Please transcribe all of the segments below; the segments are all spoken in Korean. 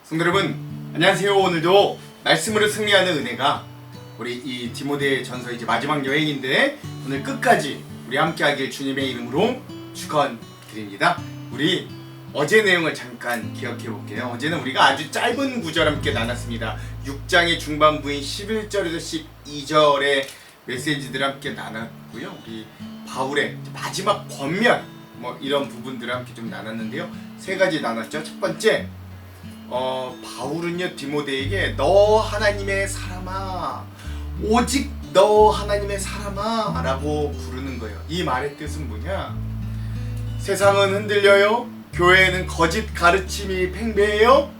성도 여러분, 안녕하세요. 오늘도 말씀으로 승리하는 은혜가 우리 이 디모데 전서 이제 마지막 여행인데 오늘 끝까지 우리 함께하길 주님의 이름으로 축원드립니다. 우리 어제 내용을 잠깐 기억해 볼게요. 어제는 우리가 아주 짧은 구절 함께 나눴습니다. 6장의 중반부인 11절에서 12절의 메시지들을 함께 나눴고요. 우리 바울의 마지막 권면 이런 부분들을 함께 좀 나눴는데요. 세 가지 나눴죠. 첫 번째, 바울은요 디모데에게 너 하나님의 사람아, 오직 너 하나님의 사람아 라고 부르는 거예요. 이 말의 뜻은 뭐냐? 세상은 흔들려요. 교회에는 거짓 가르침이 팽배해요.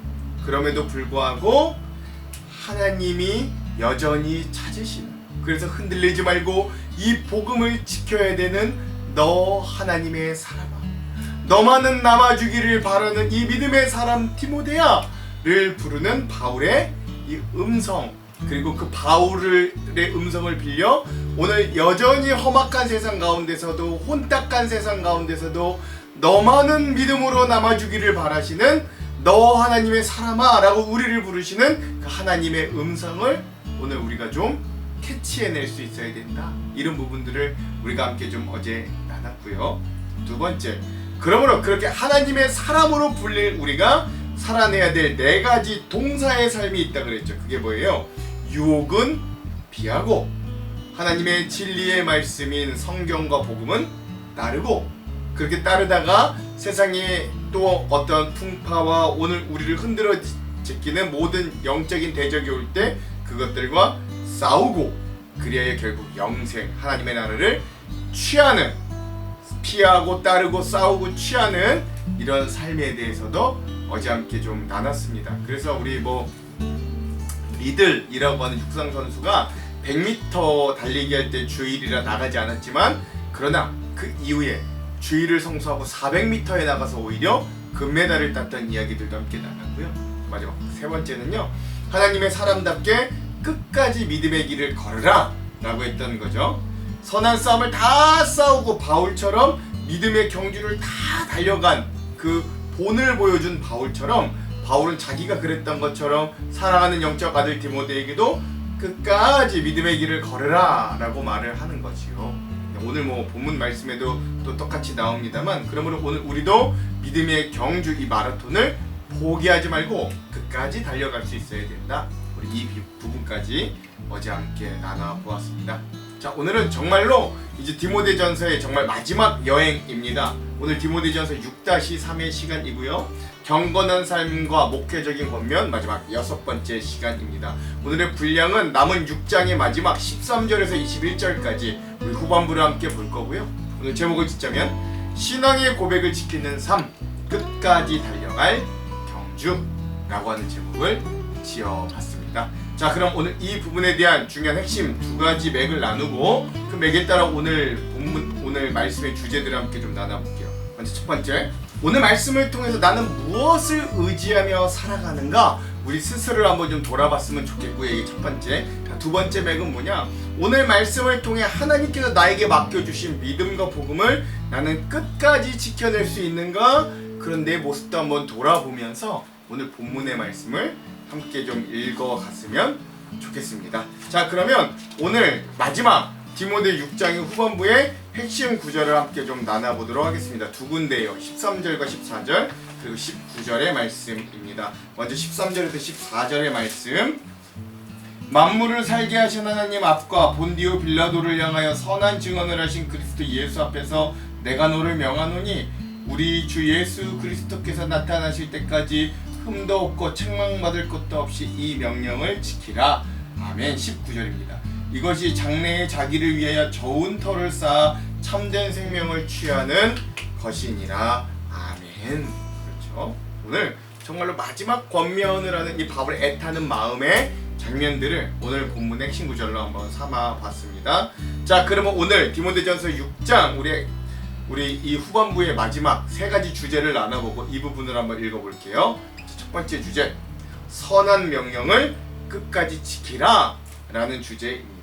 그럼에도 불구하고 하나님이 여전히 찾으시는, 그래서 흔들리지 말고 이 복음을 지켜야 되는 너 하나님의 사람아, 너만은 남아주기를 바라는 이 믿음의 사람 디모데야를 부르는 바울의 이 음성, 그리고 그 바울의 음성을 빌려 오늘 여전히 험악한 세상 가운데서도, 혼탁한 세상 가운데서도 너만은 믿음으로 남아주기를 바라시는 너 하나님의 사람아 라고 우리를 부르시는 그 하나님의 음성을 오늘 우리가 좀 캐치해낼 수 있어야 된다. 이런 부분들을 우리가 함께 좀 어제 나눴고요. 두 번째, 그러므로 그렇게 하나님의 사람으로 불릴 우리가 살아내야 될 네 가지 동사의 삶이 있다 그랬죠. 그게 뭐예요? 유혹은 피하고, 하나님의 진리의 말씀인 성경과 복음은 따르고, 그렇게 따르다가 세상에 또 어떤 풍파와 오늘 우리를 흔들어 제끼는 모든 영적인 대적이 올 때 그것들과 싸우고, 그리하여 결국 영생, 하나님의 나라를 취하는, 피하고 따르고 싸우고 취하는 이런 삶에 대해서도 어제 함께 좀 나눴습니다. 그래서 우리 리들이라고 하는 육상 선수가 100m 달리기 할 때 주일이라 나가지 않았지만, 그러나 그 이후에 주일을 성수하고 400m에 나가서 오히려 금메달을 땄던 이야기들도 함께 나눴고요. 마지막 세 번째는요, 하나님의 사람답게 끝까지 믿음의 길을 걸으라 라고 했던 거죠. 선한 싸움을 다 싸우고 바울처럼 믿음의 경주를 다 달려간 그 본을 보여준 바울처럼, 바울은 자기가 그랬던 것처럼 사랑하는 영적 아들 디모데에게도 끝까지 믿음의 길을 걸으라 라고 말을 하는 거지요. 오늘 본문 말씀에도 또 똑같이 나옵니다만, 그러므로 오늘 우리도 믿음의 경주, 이 마라톤을 포기하지 말고 끝까지 달려갈 수 있어야 된다. 우리 이 부분까지 어제 함께 나눠보았습니다. 자, 오늘은 정말로 이제 디모데전서의 정말 마지막 여행입니다. 오늘 디모데전서 6-3의 시간이고요. 경건한 삶과 목회적인 권면 마지막 6번째 시간입니다. 오늘의 분량은 남은 6장의 마지막 13절에서 21절까지 우리 후반부를 함께 볼 거고요. 오늘 제목을 짓자면 신앙의 고백을 지키는 삶, 끝까지 달려갈 경주라고 하는 제목을 지어봤습니다. 자, 그럼 오늘 이 부분에 대한 중요한 핵심 두 가지 맥을 나누고 그 맥에 따라 오늘 본문, 오늘 말씀의 주제들을 함께 좀 나눠볼게요. 먼저 첫 번째, 오늘 말씀을 통해서 나는 무엇을 의지하며 살아가는가? 우리 스스로를 한번 좀 돌아봤으면 좋겠고요. 이게 첫 번째. 두 번째 맥은 뭐냐? 오늘 말씀을 통해 하나님께서 나에게 맡겨주신 믿음과 복음을 나는 끝까지 지켜낼 수 있는가? 그런 내 모습도 한번 돌아보면서 오늘 본문의 말씀을 함께 좀 읽어갔으면 좋겠습니다. 자, 그러면 오늘 마지막 디모데 6장의 후반부의 핵심 구절을 함께 좀 나눠보도록 하겠습니다. 두 군데예요. 13절과 14절, 그리고 19절의 말씀입니다. 먼저 13절에서 14절의 말씀. 만물을 살게 하신 하나님 앞과 본디오 빌라도를 향하여 선한 증언을 하신 그리스도 예수 앞에서 내가 너를 명하노니, 우리 주 예수 그리스도께서 나타나실 때까지 흠도 없고 책망받을 것도 없이 이 명령을 지키라. 아멘. 19절입니다. 이것이 장래에 자기를 위하여 좋은 터를 쌓아 참된 생명을 취하는 것이니라. 아멘. 그렇죠. 오늘 정말로 마지막 권면을 하는 이 바울의 애타는 마음의 장면들을 오늘 본문의 핵심 구절로 한번 삼아봤습니다. 자, 그러면 오늘 디모데전서 6장 우리 이 후반부의 마지막 세 가지 주제를 나눠보고 이 부분을 한번 읽어볼게요. 첫 번째 주제, 선한 명령을 끝까지 지키라 라는 주제입니다.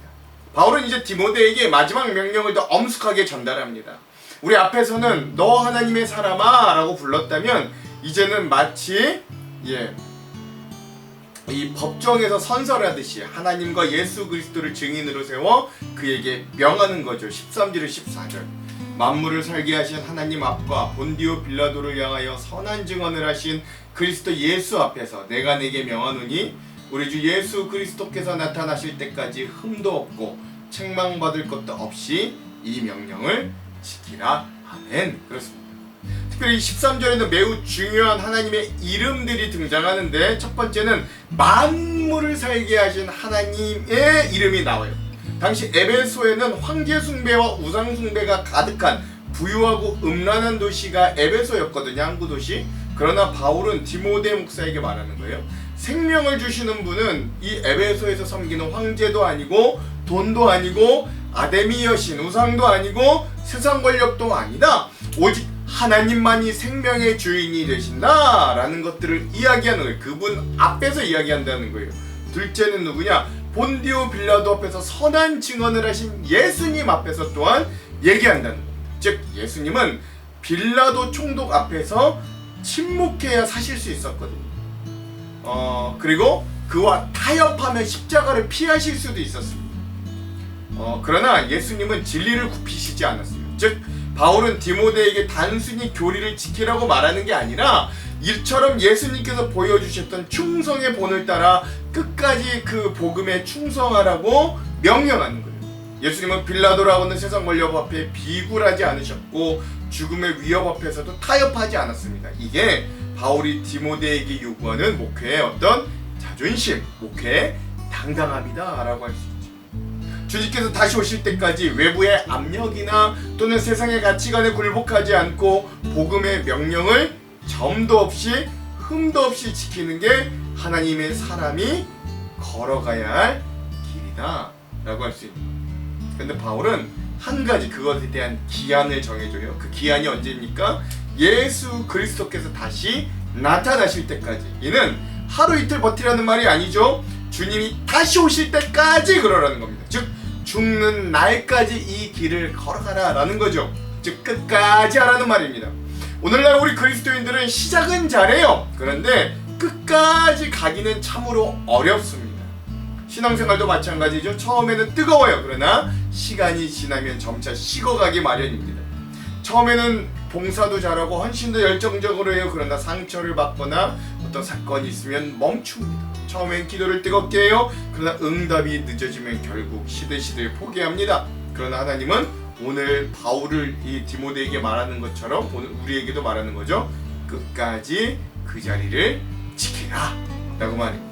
바울은 이제 디모데에게 마지막 명령을 더 엄숙하게 전달합니다. 우리 앞에서는 너 하나님의 사람아 라고 불렀다면, 이제는 마치 이 법정에서 선설하듯이 하나님과 예수 그리스도를 증인으로 세워 그에게 명하는 거죠. 13절에 14절. 만물을 살게 하신 하나님 앞과 본디오 빌라도를 향하여 선한 증언을 하신 그리스도 예수 앞에서 내가 내게 명하노니 우리 주 예수 그리스도께서 나타나실 때까지 흠도 없고 책망받을 것도 없이 이 명령을 지키라. 아멘. 그렇습니다. 특별히 13절에는 매우 중요한 하나님의 이름들이 등장하는데, 첫 번째는 만물을 살게 하신 하나님의 이름이 나와요. 당시 에베소에는 황제 숭배와 우상 숭배가 가득한 부유하고 음란한 도시가 에베소였거든요. 항구 도시. 그러나 바울은 디모데 목사에게 말하는 거예요. 생명을 주시는 분은 이 에베소에서 섬기는 황제도 아니고 돈도 아니고 아데미 여신 우상도 아니고 세상 권력도 아니다. 오직 하나님만이 생명의 주인이 되신다 라는 것들을 이야기하는 거예요. 그분 앞에서 이야기한다는 거예요. 둘째는 누구냐? 본디오 빌라도 앞에서 선한 증언을 하신 예수님 앞에서 또한 얘기한다는 겁니다. 즉 예수님은 빌라도 총독 앞에서 침묵해야 사실 수 있었거든요. 그리고 그와 타협하면 십자가를 피하실 수도 있었습니다. 그러나 예수님은 진리를 굽히시지 않았어요. 즉 바울은 디모데에게 단순히 교리를 지키라고 말하는 게 아니라 이처럼 예수님께서 보여주셨던 충성의 본을 따라 끝까지 그 복음에 충성하라고 명령하는 거예요. 예수님은 빌라도라고 하는 세상 권력 앞에 비굴하지 않으셨고 죽음의 위협 앞에서도 타협하지 않았습니다. 이게 바울이 디모데에게 요구하는 목회의 어떤 자존심, 목회의 당당함이다 라고 할 수 있죠. 주님께서 다시 오실 때까지 외부의 압력이나 또는 세상의 가치관에 굴복하지 않고 복음의 명령을 점도 없이 흠도 없이 지키는 게 하나님의 사람이 걸어가야 할 길이다 라고 할 수 있는 거예요. 근데 바울은 한 가지 그것에 대한 기한을 정해줘요. 그 기한이 언제입니까? 예수 그리스도께서 다시 나타나실 때까지. 이는 하루 이틀 버티라는 말이 아니죠. 주님이 다시 오실 때까지 그러라는 겁니다. 즉 죽는 날까지 이 길을 걸어가라 라는 거죠. 즉 끝까지 하라는 말입니다. 오늘날 우리 그리스도인들은 시작은 잘해요. 그런데 끝까지 가기는 참으로 어렵습니다. 신앙생활도 마찬가지죠. 처음에는 뜨거워요. 그러나 시간이 지나면 점차 식어가기 마련입니다. 처음에는 봉사도 잘하고 헌신도 열정적으로 해요. 그러나 상처를 받거나 어떤 사건이 있으면 멈춥니다. 처음엔 기도를 뜨겁게 해요. 그러나 응답이 늦어지면 결국 시들시들 포기합니다. 그러나 하나님은 오늘 바울을 이 디모데에게 말하는 것처럼 오늘 우리에게도 말하는 거죠. 끝까지 그 자리를 지키라 라고 말합니다.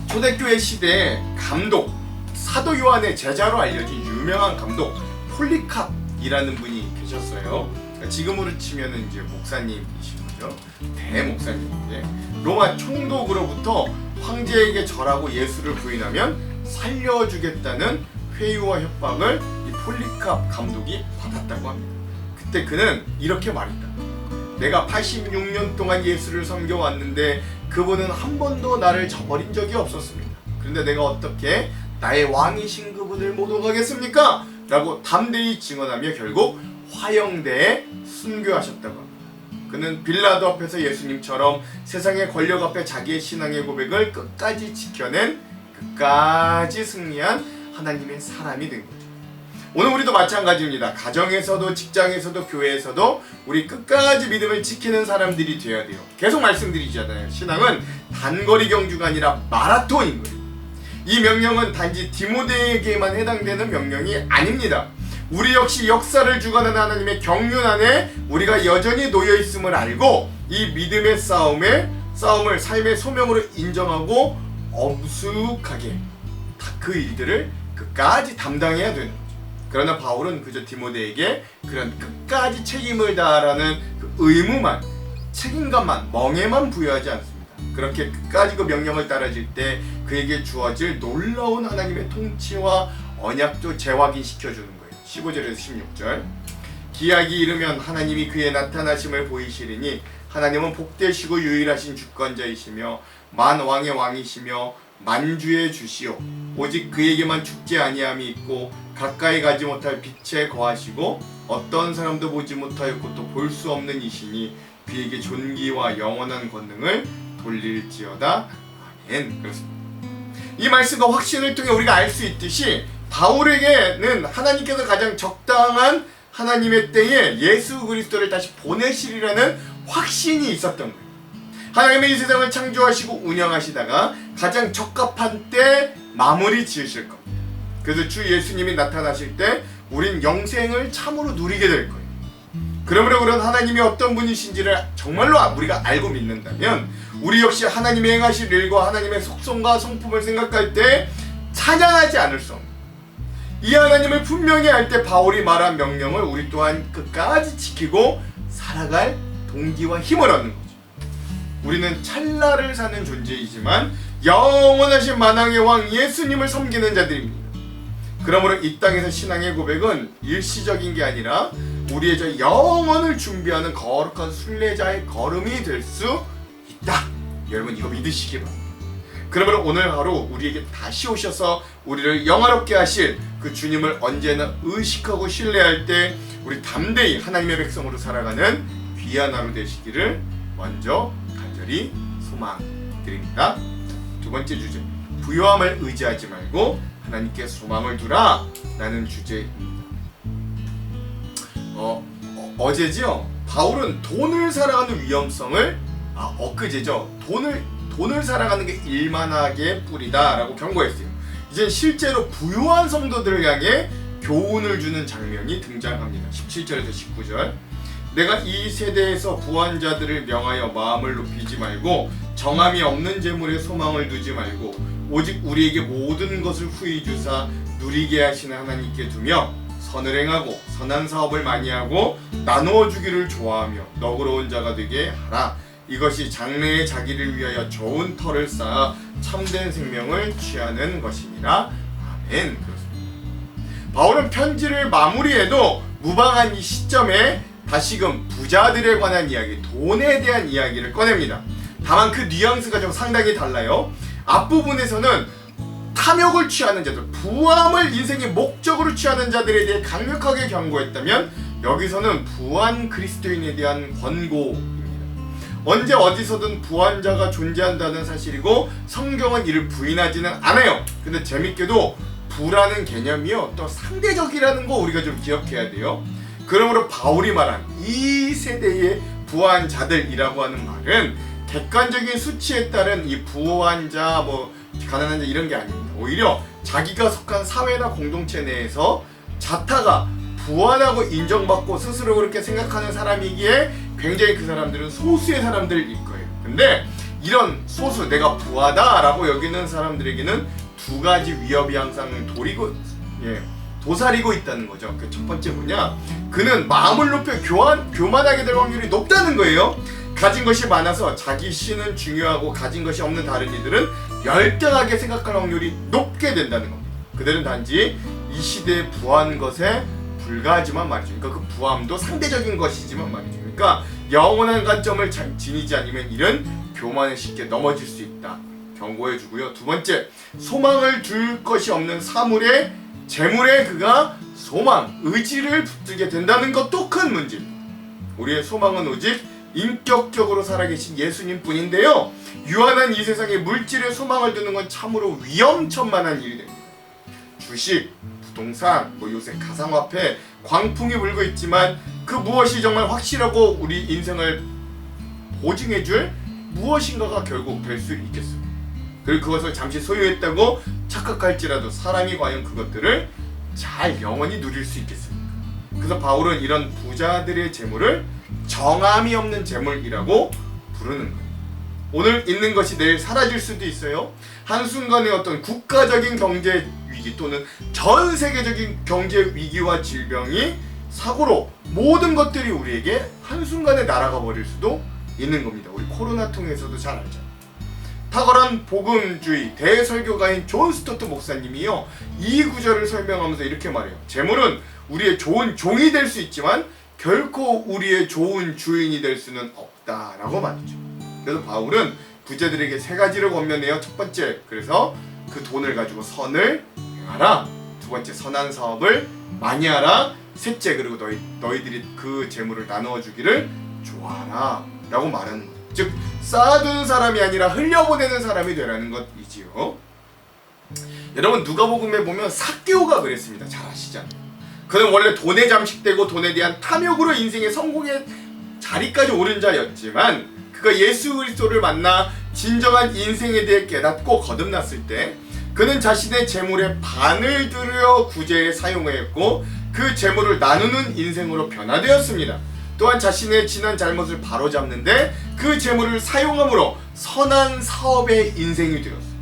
초대교회 시대에 감독, 사도 요한의 제자로 알려진 유명한 감독 폴리캅이라는 분이 계셨어요. 그러니까 지금으로 치면은 이제 목사님이신 거죠. 대목사님인데 로마 총독으로부터 황제에게 절하고 예수를 부인하면 살려주겠다는 회유와 협박을 이 폴리캅 감독이 받았다고 합니다. 그때 그는 이렇게 말했다. 내가 86년 동안 예수를 섬겨왔는데 그분은 한 번도 나를 저버린 적이 없었습니다. 그런데 내가 어떻게 나의 왕이신 그분을 못 오가겠습니까? 라고 담대히 증언하며 결국 화형대에 순교하셨다고 합니다. 그는 빌라도 앞에서 예수님처럼 세상의 권력 앞에 자기의 신앙의 고백을 끝까지 지켜낸, 끝까지 승리한 하나님의 사람이 된 거죠. 오늘 우리도 마찬가지입니다. 가정에서도 직장에서도 교회에서도 우리 끝까지 믿음을 지키는 사람들이 되어야 돼요. 계속 말씀드리잖아요. 신앙은 단거리 경주가 아니라 마라톤인 거예요. 이 명령은 단지 디모데에게만 해당되는 명령이 아닙니다. 우리 역시 역사를 주관하는 하나님의 경륜 안에 우리가 여전히 놓여있음을 알고 이 믿음의 싸움을 삶의 소명으로 인정하고 엄숙하게 그 일들을 끝까지 담당해야 되는 거죠. 그러나 바울은 그저 디모데에게 그런 끝까지 책임을 다하라는 그 의무만, 책임감만, 멍에만 부여하지 않습니다. 그렇게 끝까지 그 명령을 따라질 때 그에게 주어질 놀라운 하나님의 통치와 언약도 재확인시켜주는 거예요. 15절에서 16절. 기약이 이르면 하나님이 그의 나타나심을 보이시리니 하나님은 복되시고 유일하신 주권자이시며 만왕의 왕이시며 만주의 주시오. 오직 그에게만 죽지 아니함이 있고 가까이 가지 못할 빛에 거하시고 어떤 사람도 보지 못하였고 또 볼 수 없는 이시니 그에게 존귀와 영원한 권능을 돌릴지어다. 아멘. 그렇습니다. 이 말씀과 확신을 통해 우리가 알 수 있듯이 바울에게는 하나님께서 가장 적당한 하나님의 때에 예수 그리스도를 다시 보내시리라는 확신이 있었던 거예요. 하나님의 이 세상을 창조하시고 운영하시다가 가장 적합한 때 마무리 지으실 겁니다. 그래서 주 예수님이 나타나실 때 우린 영생을 참으로 누리게 될 거예요. 그러므로 그런 하나님이 어떤 분이신지를 정말로 우리가 알고 믿는다면 우리 역시 하나님이 행하실 일과 하나님의 속성과 성품을 생각할 때 찬양하지 않을 수 없는, 이 하나님을 분명히 알 때 바울이 말한 명령을 우리 또한 끝까지 지키고 살아갈 동기와 힘을 얻는 거죠. 우리는 찰나를 사는 존재이지만 영원하신 만왕의 왕 예수님을 섬기는 자들입니다. 그러므로 이 땅에서 신앙의 고백은 일시적인 게 아니라 우리의 저 영혼을 준비하는 거룩한 순례자의 걸음이 될 수 있다. 여러분 이거 믿으시기 바랍니다. 그러므로 오늘 하루 우리에게 다시 오셔서 우리를 영화롭게 하실 그 주님을 언제나 의식하고 신뢰할 때 우리 담대히 하나님의 백성으로 살아가는 귀한 하루 되시기를 먼저 간절히 소망드립니다. 두 번째 주제, 부요함을 의지하지 말고 하나님께 소망을 두라 라는 주제입니다. 어제죠? 바울은 돈을 사랑하는 위험성을 엊그제죠? 돈을 사랑하는 게 일만하게 뿌리다 라고 경고했어요. 이젠 실제로 부유한 성도들을 향해 교훈을 주는 장면이 등장합니다. 17절에서 19절. 내가 이 세대에서 부한 자들을 명하여 마음을 높이지 말고 정함이 없는 재물에 소망을 두지 말고 오직 우리에게 모든 것을 후히 주사 누리게 하시는 하나님께 두며 선을 행하고 선한 사업을 많이 하고 나누어 주기를 좋아하며 너그러운 자가 되게 하라. 이것이 장래의 자기를 위하여 좋은 터를 쌓아 참된 생명을 취하는 것이니라. 아멘. 그렇습니다. 바울은 편지를 마무리해도 무방한 이 시점에 다시금 부자들에 관한 이야기, 돈에 대한 이야기를 꺼냅니다. 다만 그 뉘앙스가 좀 상당히 달라요. 앞부분에서는 탐욕을 취하는 자들, 부함을 인생의 목적으로 취하는 자들에 대해 강력하게 경고했다면 여기서는 부한 그리스도인에 대한 권고입니다. 언제 어디서든 부한 자가 존재한다는 사실이고 성경은 이를 부인하지는 않아요. 근데 재밌게도 부라는 개념이요 또 상대적이라는 거 우리가 좀 기억해야 돼요. 그러므로 바울이 말한 이 세대의 부한 자들이라고 하는 말은 객관적인 수치에 따른 이 부한 자, 가난한 자 이런 게 아닙니다. 오히려 자기가 속한 사회나 공동체 내에서 자타가 부하다고 인정받고 스스로 그렇게 생각하는 사람이기에 굉장히 그 사람들은 소수의 사람들일 거예요. 근데 이런 소수, 내가 부하다라고 여기는 사람들에게는 두 가지 위협이 항상 도사리고 있다는 거죠. 그 첫 번째 뭐냐? 그는 마음을 높여 교만하게 될 확률이 높다는 거예요. 가진 것이 많아서 자기 신은 중요하고 가진 것이 없는 다른 이들은 열등하게 생각할 확률이 높게 된다는 겁니다. 그들은 단지 이 시대에 부한 것에 불과하지만 말이죠. 그러니까 그 부함도 상대적인 것이지만 말이죠. 그러니까 영원한 관점을 지니지 않으면 이런 교만에 쉽게 넘어질 수 있다. 경고해 주고요. 두 번째, 소망을 둘 것이 없는 사물에 재물에 그가 소망, 의지를 붙들게 된다는 것도 큰 문제입니다. 우리의 소망은 오직 인격적으로 살아계신 예수님 뿐인데요. 유한한 이 세상에 물질에 소망을 두는 건 참으로 위험천만한 일이 됩니다. 주식, 부동산, 요새 가상화폐, 광풍이 불고 있지만 그 무엇이 정말 확실하고 우리 인생을 보증해줄 무엇인가가 결국 될 수 있겠습니다. 그리고 그것을 잠시 소유했다고 착각할지라도 사람이 과연 그것들을 잘 영원히 누릴 수 있겠습니까? 그래서 바울은 이런 부자들의 재물을 정함이 없는 재물이라고 부르는 거예요. 오늘 있는 것이 내일 사라질 수도 있어요. 한순간의 어떤 국가적인 경제 위기 또는 전 세계적인 경제 위기와 질병이 사고로 모든 것들이 우리에게 한순간에 날아가 버릴 수도 있는 겁니다. 우리 코로나 통해서도 잘 알죠. 탁월한 복음주의 대설교가인 존 스토트 목사님이요 이 구절을 설명하면서 이렇게 말해요. 재물은 우리의 좋은 종이 될 수 있지만 결코 우리의 좋은 주인이 될 수는 없다라고 말이죠. 그래서 바울은 부자들에게 세 가지를 권면해요. 첫 번째, 그래서 그 돈을 가지고 선을 행하라. 두 번째, 선한 사업을 많이 하라. 셋째, 그리고 너희들이 그 재물을 나누어 주기를 좋아하라 라고 말하는 거예요. 즉 쌓아두는 사람이 아니라 흘려보내는 사람이 되라는 것이지요. 여러분 누가복음에 보면 삭개오가 그랬습니다. 잘 아시잖아요. 그는 원래 돈에 잠식되고 돈에 대한 탐욕으로 인생의 성공의 자리까지 오른 자였지만 그가 예수 그리스도를 만나 진정한 인생에 대해 깨닫고 거듭났을 때 그는 자신의 재물의 반을 들여 구제에 사용하였고 그 재물을 나누는 인생으로 변화되었습니다. 또한 자신의 지난 잘못을 바로잡는데 그 재물을 사용함으로 선한 사업의 인생이 되었어요.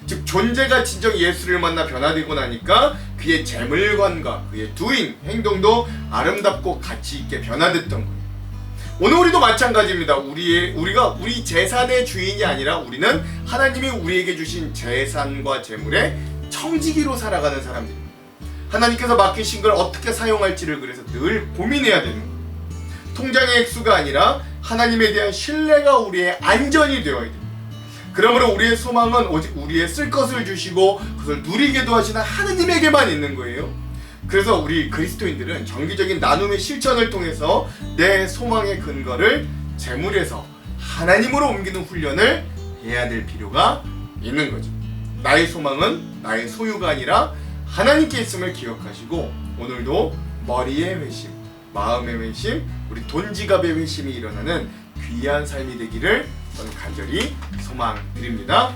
즉 존재가 진정 예수를 만나 변화되고 나니까 그의 재물관과 그의 doing, 행동도 아름답고 가치 있게 변화됐던 거예요. 오늘 우리도 마찬가지입니다. 우리가 우리 재산의 주인이 아니라 우리는 하나님이 우리에게 주신 재산과 재물의 청지기로 살아가는 사람들입니다. 하나님께서 맡기신 걸 어떻게 사용할지를 그래서 늘 고민해야 되는 거예요. 통장의 액수가 아니라 하나님에 대한 신뢰가 우리의 안전이 되어야 됩니다. 그러므로 우리의 소망은 오직 우리의 쓸 것을 주시고 그것을 누리게도 하시는 하느님에게만 있는 거예요. 그래서 우리 그리스도인들은 정기적인 나눔의 실천을 통해서 내 소망의 근거를 재물에서 하나님으로 옮기는 훈련을 해야 될 필요가 있는 거죠. 나의 소망은 나의 소유가 아니라 하나님께 있음을 기억하시고 오늘도 머리의 회심, 마음의 회심, 우리 돈 지갑의 회심이 일어나는 귀한 삶이 되기를 저는 간절히 소망드립니다.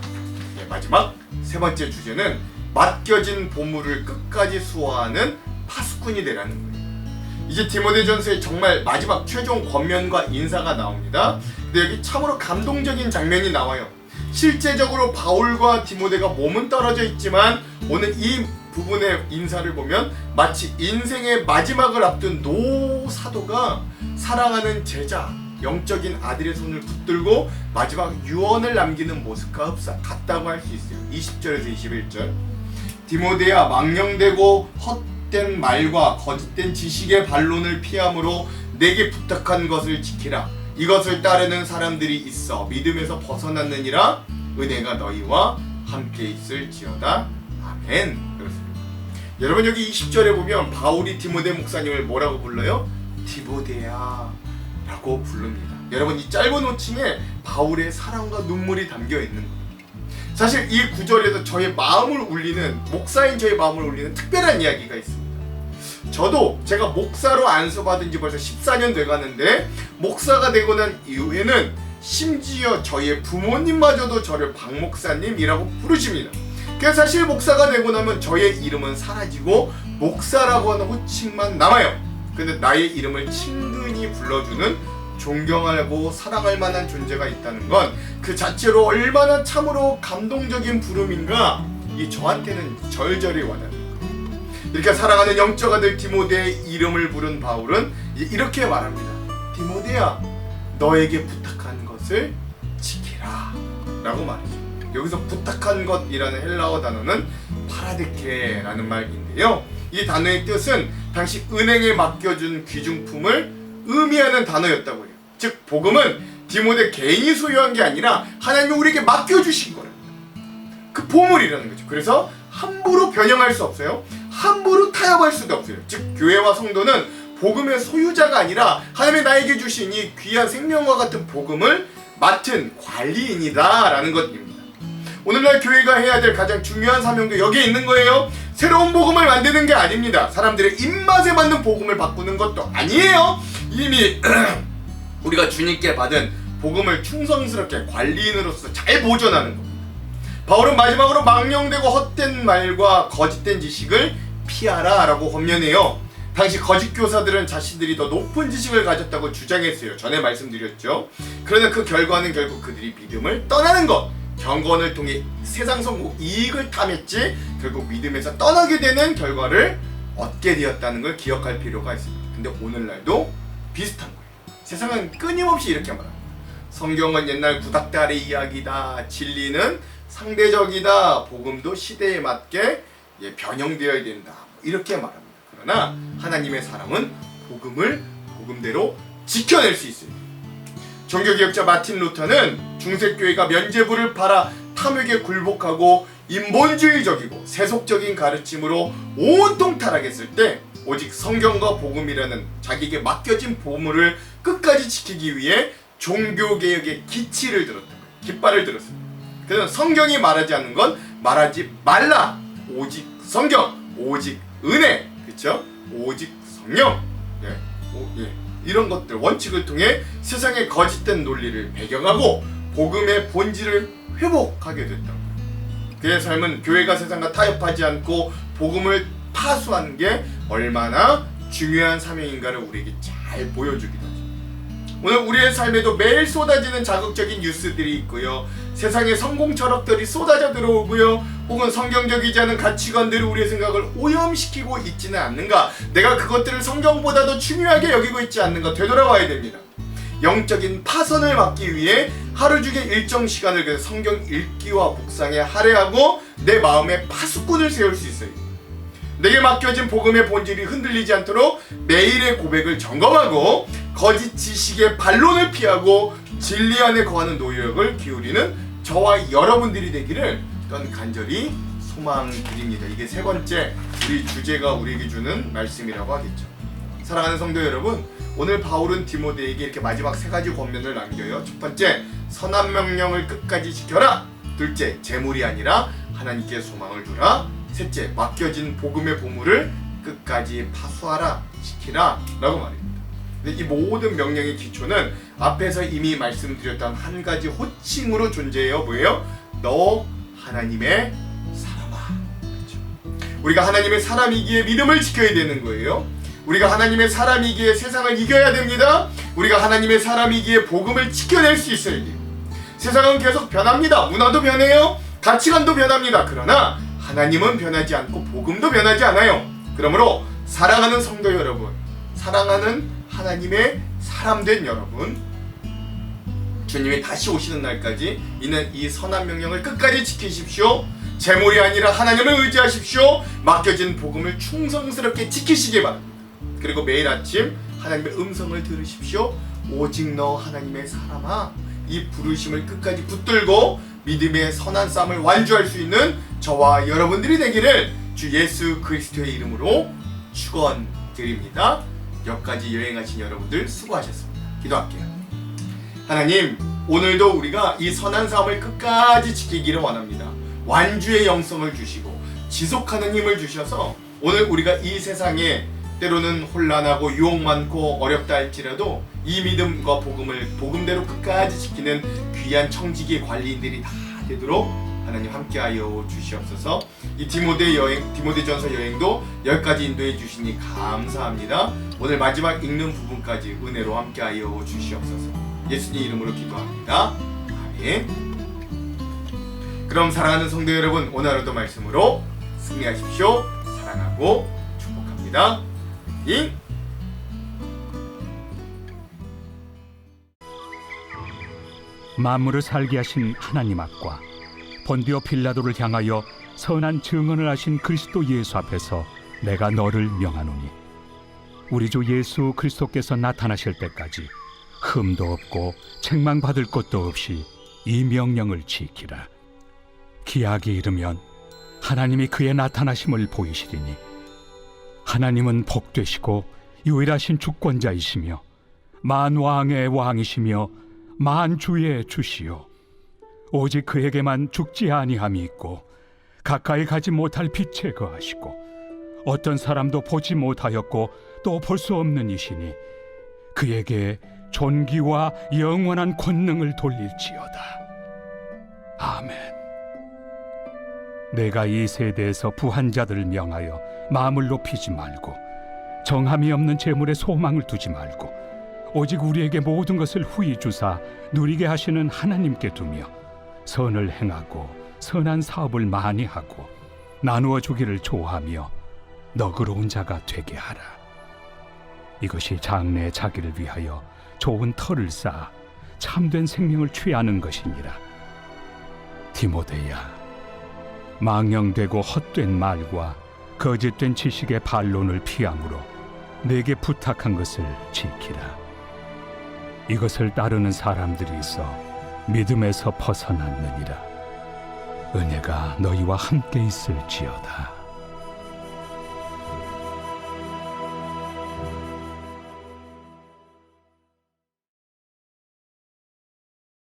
네, 마지막 세 번째 주제는 맡겨진 보물을 끝까지 수호하는 파수꾼이 되라는 거예요. 이제 디모데전서의 정말 마지막 최종 권면과 인사가 나옵니다. 근데 여기 참으로 감동적인 장면이 나와요. 실제적으로 바울과 디모데가 몸은 떨어져 있지만 오늘 이 부분의 인사를 보면 마치 인생의 마지막을 앞둔 노사도가 사랑하는 제자, 영적인 아들의 손을 붙들고 마지막 유언을 남기는 모습과 같다고 할 수 있어요. 20절에서 21절. 디모데야, 망령되고 헛된 말과 거짓된 지식의 반론을 피함으로 내게 부탁한 것을 지키라. 이것을 따르는 사람들이 있어 믿음에서 벗어났느니라. 은혜가 너희와 함께 있을지어다. 아멘. 그렇습니다. 여러분 여기 20절에 보면 바울이 디모데 목사님을 뭐라고 불러요? 디모데야 라고 부릅니다. 여러분 이 짧은 호칭에 바울의 사랑과 눈물이 담겨 있는 거예요. 사실 이 구절에서 저의 마음을 울리는, 목사인 저의 마음을 울리는 특별한 이야기가 있습니다. 저도 제가 목사로 안수받은 지 벌써 14년 돼가는데 목사가 되고 난 이후에는 심지어 저의 부모님마저도 저를 박 목사님이라고 부르십니다. 그래서 사실 목사가 되고 나면 저의 이름은 사라지고 목사라고 하는 호칭만 남아요. 근데 나의 이름을 친근히 불러주는 존경하고 사랑할 만한 존재가 있다는 건 그 자체로 얼마나 참으로 감동적인 부름인가, 이 저한테는 절절히 와닿는 거예요. 이렇게 사랑하는 영적 아들 디모데의 이름을 부른 바울은 이렇게 말합니다. 디모데야, 너에게 부탁한 것을 지키라 라고 말이죠. 여기서 부탁한 것이라는 헬라어 단어는 파라데케라는 말인데요. 이 단어의 뜻은 당시 은행에 맡겨준 귀중품을 의미하는 단어였다고 해요. 즉 복음은 디모데 개인이 소유한 게 아니라 하나님이 우리에게 맡겨주신 거예요. 그 보물이라는 거죠. 그래서 함부로 변형할 수 없어요. 함부로 타협할 수도 없어요. 즉 교회와 성도는 복음의 소유자가 아니라 하나님이 나에게 주신 이 귀한 생명과 같은 복음을 맡은 관리인이다 라는 것입니다. 오늘날 교회가 해야 될 가장 중요한 사명도 여기에 있는 거예요. 새로운 복음을 만드는 게 아닙니다. 사람들의 입맛에 맞는 복음을 바꾸는 것도 아니에요. 이미 우리가 주님께 받은 복음을 충성스럽게 관리인으로서 잘 보존하는 겁니다. 바울은 마지막으로 망령되고 헛된 말과 거짓된 지식을 피하라 라고 권면해요. 당시 거짓 교사들은 자신들이 더 높은 지식을 가졌다고 주장했어요. 전에 말씀드렸죠. 그러나 그 결과는 결국 그들이 믿음을 떠나는 것, 경건을 통해 세상 성공 이익을 탐했지 결국 믿음에서 떠나게 되는 결과를 얻게 되었다는 걸 기억할 필요가 있습니다. 근데 오늘날도 비슷한 거예요. 세상은 끊임없이 이렇게 말합니다. 성경은 옛날 구닥다리 이야기다. 진리는 상대적이다. 복음도 시대에 맞게 변형되어야 된다. 이렇게 말합니다. 그러나 하나님의 사람은 복음을 복음대로 지켜낼 수 있어요. 종교개혁자 마틴 루터는 중세교회가 면죄부를 팔아 탐욕에 굴복하고 인본주의적이고 세속적인 가르침으로 온통 타락했을 때 오직 성경과 복음이라는 자기에게 맡겨진 보물을 끝까지 지키기 위해 종교개혁의 기치를 들었던 거예요. 깃발을 들었어요. 그래서 성경이 말하지 않는 건 말하지 말라. 오직 성경, 오직 은혜, 그렇죠? 오직 성령, 이런 것들 원칙을 통해 세상의 거짓된 논리를 배경하고 복음의 본질을 회복하게 됐던 거예요. 그의 삶은 교회가 세상과 타협하지 않고 복음을 파수하는 게 얼마나 중요한 사명인가를 우리에게 잘 보여주기도 하죠. 오늘 우리의 삶에도 매일 쏟아지는 자극적인 뉴스들이 있고요. 세상의 성공 철학들이 쏟아져 들어오고요. 혹은 성경적이지 않은 가치관들이 우리의 생각을 오염시키고 있지는 않는가? 내가 그것들을 성경보다도 중요하게 여기고 있지 않는가? 되돌아봐야 됩니다. 영적인 파선을 막기 위해 하루 중에 일정 시간을 그래서 성경 읽기와 묵상에 할애하고 내 마음에 파수꾼을 세울 수 있어요. 내게 맡겨진 복음의 본질이 흔들리지 않도록 매일의 고백을 점검하고 거짓 지식의 반론을 피하고 진리 안에 거하는 노력을 기울이는 저와 여러분들이 되기를 또한 간절히 소망드립니다. 이게 세 번째 우리 주제가 우리에게 주는 말씀이라고 하겠죠. 사랑하는 성도 여러분, 오늘 바울은 디모데에게 이렇게 마지막 세 가지 권면을 남겨요. 첫 번째, 선한 명령을 끝까지 지켜라. 둘째, 재물이 아니라 하나님께 소망을 두라. 셋째, 맡겨진 복음의 보물을 끝까지 파수하라, 지키라 라고 말입니다. 근데 이 모든 명령의 기초는 앞에서 이미 말씀드렸던 한 가지 호칭으로 존재해요. 뭐예요? 너 하나님의 사람아. 그렇죠? 우리가 하나님의 사람이기에 믿음을 지켜야 되는 거예요. 우리가 하나님의 사람이기에 세상을 이겨야 됩니다. 우리가 하나님의 사람이기에 복음을 지켜낼 수 있어야 돼요. 세상은 계속 변합니다. 문화도 변해요. 가치관도 변합니다. 그러나 하나님은 변하지 않고 복음도 변하지 않아요. 그러므로 사랑하는 성도 여러분, 사랑하는 하나님의 사람된 여러분, 주님이 다시 오시는 날까지 있는 이 선한 명령을 끝까지 지키십시오. 재물이 아니라 하나님을 의지하십시오. 맡겨진 복음을 충성스럽게 지키시기 바랍니다. 그리고 매일 아침 하나님의 음성을 들으십시오. 오직 너 하나님의 사람아, 이 부르심을 끝까지 붙들고 믿음의 선한 싸움을 완주할 수 있는 저와 여러분들이 되기를 주 예수 그리스도의 이름으로 축원드립니다. 여기까지 여행하신 여러분들 수고하셨습니다. 기도할게요. 하나님, 오늘도 우리가 이 선한 싸움을 끝까지 지키기를 원합니다. 완주의 영성을 주시고 지속하는 힘을 주셔서 오늘 우리가 이 세상에 때로는 혼란하고 유혹 많고 어렵다 할지라도 이 믿음과 복음을 복음대로 끝까지 지키는 귀한 청지기 관리인들이 다 되도록 하나님 함께하여 주시옵소서. 이 디모데전서 여행도 여기까지 인도해 주시니 감사합니다. 오늘 마지막 읽는 부분까지 은혜로 함께하여 주시옵소서. 예수님 이름으로 기도합니다. 아멘. 그럼 사랑하는 성도 여러분, 오늘 하루도 말씀으로 승리하십시오. 사랑하고 축복합니다. 만물을 살게 하신 하나님 앞과 본디오 빌라도를 향하여 선한 증언을 하신 그리스도 예수 앞에서 내가 너를 명하노니 우리 주 예수 그리스도께서 나타나실 때까지 흠도 없고 책망받을 것도 없이 이 명령을 지키라. 기약이 이르면 하나님이 그의 나타나심을 보이시리니 하나님은 복되시고 유일하신 주권자이시며 만왕의 왕이시며 만주의 주시요 오직 그에게만 죽지 아니함이 있고 가까이 가지 못할 빛에 거하시고 어떤 사람도 보지 못하였고 또 볼 수 없는 이시니 그에게 존귀와 영원한 권능을 돌릴지어다. 아멘. 내가 이 세대에서 부한 자들을 명하여 마음을 높이지 말고 정함이 없는 재물에 소망을 두지 말고 오직 우리에게 모든 것을 후히 주사 누리게 하시는 하나님께 두며 선을 행하고 선한 사업을 많이 하고 나누어 주기를 좋아하며 너그러운 자가 되게 하라. 이것이 장래의 자기를 위하여 좋은 터를 쌓아 참된 생명을 취하는 것이니라. 디모데야, 망령되고 헛된 말과 거짓된 지식의 반론을 피함으로 내게 부탁한 것을 지키라. 이것을 따르는 사람들이 있어 믿음에서 벗어났느니라. 은혜가 너희와 함께 있을지어다.